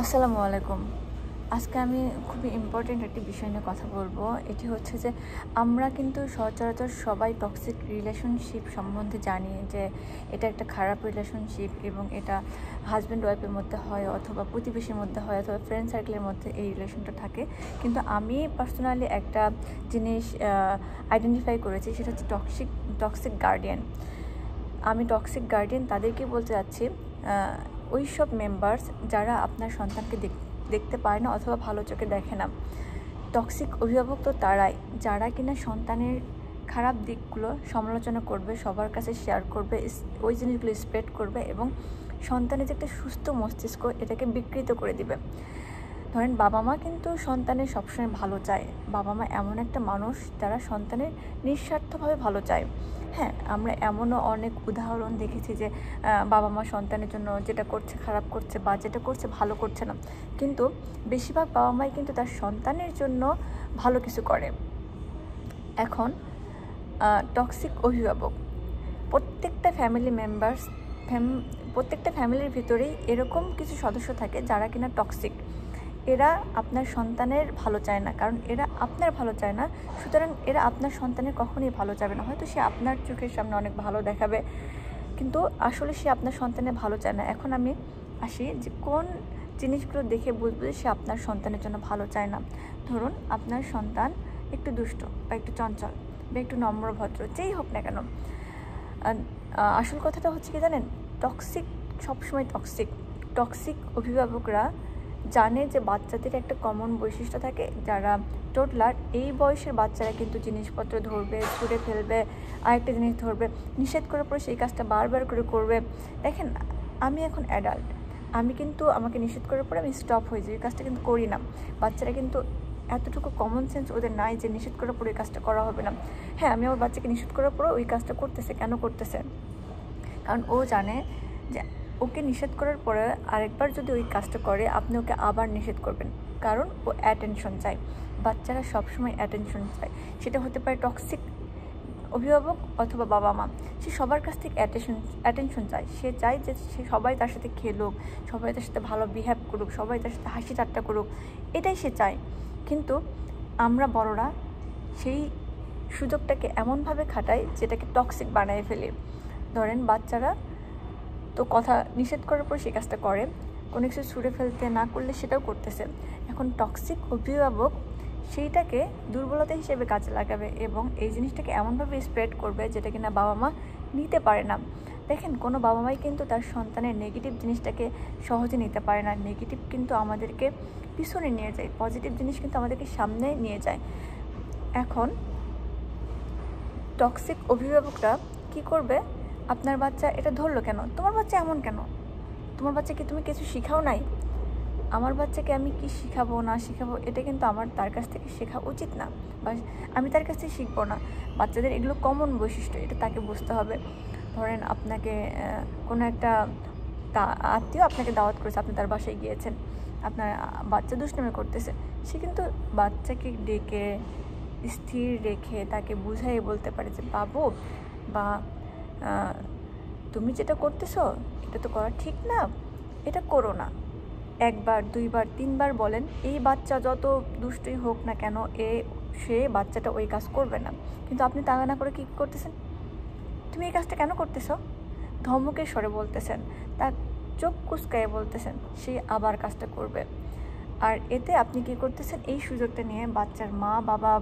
আসসালামু আলাইকুম। আজকে আমি খুবই ইম্পর্টেন্ট একটি বিষয় নিয়ে কথা বলবো। এটি হচ্ছে যে আমরা কিন্তু সচরাচর সবাই টক্সিক রিলেশনশিপ সম্বন্ধে জানি যে এটা একটা খারাপ রিলেশনশিপ এবং এটা হাজব্যান্ড ওয়াইফের মধ্যে হয় অথবা প্রতিবেশীর মধ্যে হয় অথবা ফ্রেন্ড সার্কেলের মধ্যে এই রিলেশনটা থাকে। কিন্তু আমি পার্সোনালি একটা জিনিস আইডেন্টিফাই করেছি, সেটা হচ্ছে টক্সিক গার্ডিয়ান। আমি টক্সিক গার্ডিয়ান তাদেরকে বলতে যাচ্ছি, ওই সব মেম্বার্স যারা আপনার সন্তানকে দেখতে পারে না অথবা ভালো চোখে দেখে না। টক্সিক অভিভাবক তো তারাই যারা কিনা সন্তানের খারাপ দিকগুলো সমালোচনা করবে, সবার কাছে শেয়ার করবে, ওই জিনিসগুলো স্প্রেড করবে এবং সন্তানের যে একটা সুস্থ মস্তিষ্ক এটাকে বিকৃত করে দিবে। ধরেন বাবা মা কিন্তু সন্তানের সবসময় ভালো চায়। বাবা মা এমন একটা মানুষ যারা সন্তানের নিঃস্বার্থভাবে ভালো চায়। হ্যাঁ, আমরা এমনও অনেক উদাহরণ দেখেছি যে বাবা মা সন্তানের জন্য যেটা করছে খারাপ করছে বা যেটা করছে ভালো করছে না, কিন্তু বেশিরভাগ বাবা মাই কিন্তু তার সন্তানের জন্য ভালো কিছু করে। এখন টক্সিক অভিভাবক প্রত্যেকটা প্রত্যেকটা ফ্যামিলির ভিতরেই এরকম কিছু সদস্য থাকে যারা কিনা টক্সিক। এরা আপনার সন্তানের ভালো চায় না, কারণ এরা আপনার ভালো চায় না, সুতরাং এরা আপনার সন্তানের কখনোই ভালো চাবে না। হয়তো সে আপনার চোখের সামনে অনেক ভালো দেখাবে, কিন্তু আসলে সে আপনার সন্তানের ভালো চায় না। এখন আমি আসি যে কোন জিনিসগুলো দেখে বুঝবো যে সে আপনার সন্তানের জন্য ভালো চায় না। ধরুন আপনার সন্তান একটু দুষ্ট বা একটু চঞ্চল বা একটু নম্র ভদ্র, যেই হোক না কেন, আসল কথাটা হচ্ছে কি জানেন, সবসময় টক্সিক অভিভাবকরা জানে যে বাচ্চাদের একটা কমন বৈশিষ্ট্য থাকে। যারা টোডলার, এই বয়সের বাচ্চারা কিন্তু জিনিসপত্র ধরবে, ছুঁড়ে ফেলবে, আরেকটা জিনিস ধরবে, নিষেধ করার পরে সেই কাজটা বারবার করে করবে। দেখেন, আমি এখন অ্যাডাল্ট, আমি কিন্তু আমাকে নিষেধ করার পরে আমি স্টপ হয়ে যাই, এই কাজটা কিন্তু করি না। বাচ্চারা কিন্তু এতটুকু কমন সেন্স ওদের নাই যে নিষেধ করার পরে ওই কাজটা করা হবে না। হ্যাঁ, আমি আমার বাচ্চাকে নিষেধ করার পরে ওই কাজটা করতেছে। কেন করতেছে? কারণ ও জানে যে ওকে নিষেধ করার পরে আরেকবার যদি ওই কাজটা করে আপনি ওকে আবার নিষেধ করবেন, কারণ ও অ্যাটেনশন চায়। বাচ্চারা সবসময় অ্যাটেনশন চায়। সেটা হতে পারে টক্সিক অভিভাবক অথবা বাবা মা। সে সবার কাছ থেকে অ্যাটেনশন চায়। সে চায় যে সবাই তার সাথে খেলুক, সবাই তার সাথে ভালো বিহেভ করুক, সবাই তার সাথে হাসি ঠাট্টা করুক, এটাই সে চায়। কিন্তু আমরা বড়রা সেই সুযোগটাকে এমনভাবে খাটাই যেটাকে টক্সিক বানিয়ে ফেলি। ধরেন বাচ্চারা তো কথা নিষেধ করার পর সেই কাজটা করে, কোনো কিছু ছুঁড়ে ফেলতে না করলে সেটাও করতেছে। এখন টক্সিক অভিভাবক সেইটাকে দুর্বলতা হিসেবে কাজে লাগাবে এবং এই জিনিসটাকে এমনভাবে স্প্রেড করবে যেটা কিনা বাবা মা নিতে পারে না। দেখেন, কোনো বাবা মাই কিন্তু তার সন্তানের নেগেটিভ জিনিসটাকে সহজে নিতে পারে না। নেগেটিভ কিন্তু আমাদেরকে পিছনে নিয়ে যায়, পজিটিভ জিনিস কিন্তু আমাদেরকে সামনে নিয়ে যায়। এখন টক্সিক অভিভাবকরা কি করবে? আপনার বাচ্চা এটা ধরলো কেন, তোমার বাচ্চা এমন কেন, তোমার বাচ্চাকে তুমি কিছু শিখাও নাই। আমার বাচ্চাকে আমি কি শিখাবো না শিখাবো এটা কিন্তু আমার তার কাছ থেকে শেখা উচিত না, বা আমি তার কাছ থেকে শিখবো না। বাচ্চাদের এগুলো কমন বৈশিষ্ট্য, এটা তাকে বুঝতে হবে। ধরেন আপনাকে কোনো একটা আত্মীয় আপনাকে দাওয়াত করেছে, আপনি তার বাসায় গিয়েছেন, আপনার বাচ্চা দুষ্টামি করতেছে। সে কিন্তু বাচ্চাকে ডেকে স্থির রেখে তাকে বুঝাই বলতে পারে যে বাবু বা তুমি যেটা করতেছো এটা তো করা ঠিক না, এটা করো না। একবার, দুইবার, তিনবার বলেন, এই বাচ্চা যত দুষ্টই হোক না কেন সে বাচ্চাটা ওই কাজ করবে না। কিন্তু আপনি তা না করে কী করতেছেন? তুমি এই কাজটা কেন করতেছো? ধমকের স্বরে বলতেছেন, তার চোখ কুচকায়ে বলতেছেন, সে আবার কাজটা করবে। আর এতে আপনি কি করতেছেন? এই সুযোগটা নিয়ে বাচ্চার মা বাবা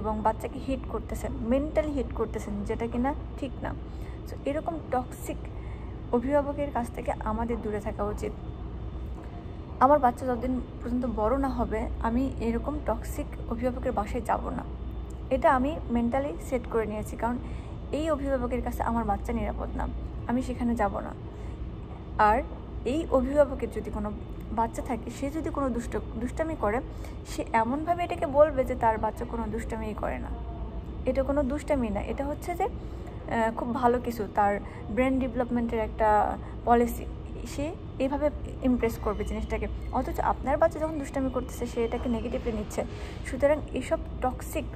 এবং বাচ্চাকে হিট করতেছেন, মেন্টালি হিট করতেছেন, যেটা কিনা ঠিক না। সো এরকম টক্সিক অভিভাবকের কাছ থেকে আমাদের দূরে থাকা উচিত। আমার বাচ্চা যতদিন পর্যন্ত বড় না হবে আমি এরকম টক্সিক অভিভাবকের বাসায় যাব না, এটা আমি মেন্টালি সেট করে নিয়েছি। কারণ এই অভিভাবকের কাছে আমার বাচ্চা নিরাপদ না, আমি সেখানে যাব না। আর এই অভিভাবকের যদি কোনো বাচ্চা থাকে, সে যদি কোনো দুষ্টামি করে, সে এমনভাবে এটাকে বলবে যে তার বাচ্চা কোনো দুষ্টামিই করে না, এটা কোনো দুষ্টামি না, এটা হচ্ছে যে খুব ভালো কিছু, তার ব্রেন ডেভেলপমেন্টের একটা পলিসি। সে এইভাবে ইমপ্রেস করবে জিনিসটাকে। অথচ আপনার বাচ্চা যখন দুষ্টামি করতেছে সে এটাকে নেগেটিভলি নিচ্ছে। সুতরাং এইসব টক্সিক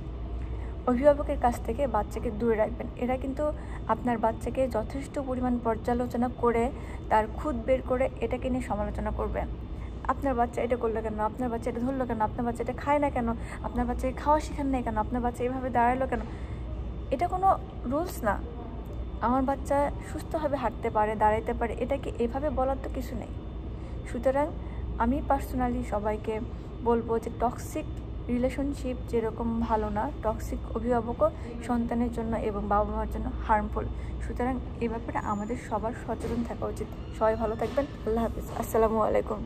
অভিভাবকের কাছ থেকে বাচ্চাকে দূরে রাখবেন। এরা কিন্তু আপনার বাচ্চাকে যথেষ্ট পরিমাণ পর্যালোচনা করে তার খুদ বের করে এটাকে নিয়ে সমালোচনা করবে। আপনার বাচ্চা এটা করলো কেন, আপনার বাচ্চা এটা ধরলো কেন, আপনার বাচ্চা এটা খায় না কেন, আপনার বাচ্চাকে খাওয়া শেখান নাই কেন, আপনার বাচ্চা এইভাবে দাঁড়ালো কেন। এটা কোনো রুলস না। আমার বাচ্চা সুস্থভাবে হাঁটতে পারে, দাঁড়াইতে পারে, এটাকে এভাবে বলার তো কিছু নেই। সুতরাং আমি পার্সোনালি সবাইকে বলবো যে টক্সিক রিলেশনশিপ যেরকম ভালো না, টক্সিক অভিভাবকও সন্তানের জন্য এবং বাবা মার জন্য হার্মফুল। সুতরাং এ ব্যাপারে আমাদের সবার সচেতন থাকা উচিত। সবাই ভালো থাকবেন। আল্লাহ হাফিজ। আসসালামু আলাইকুম।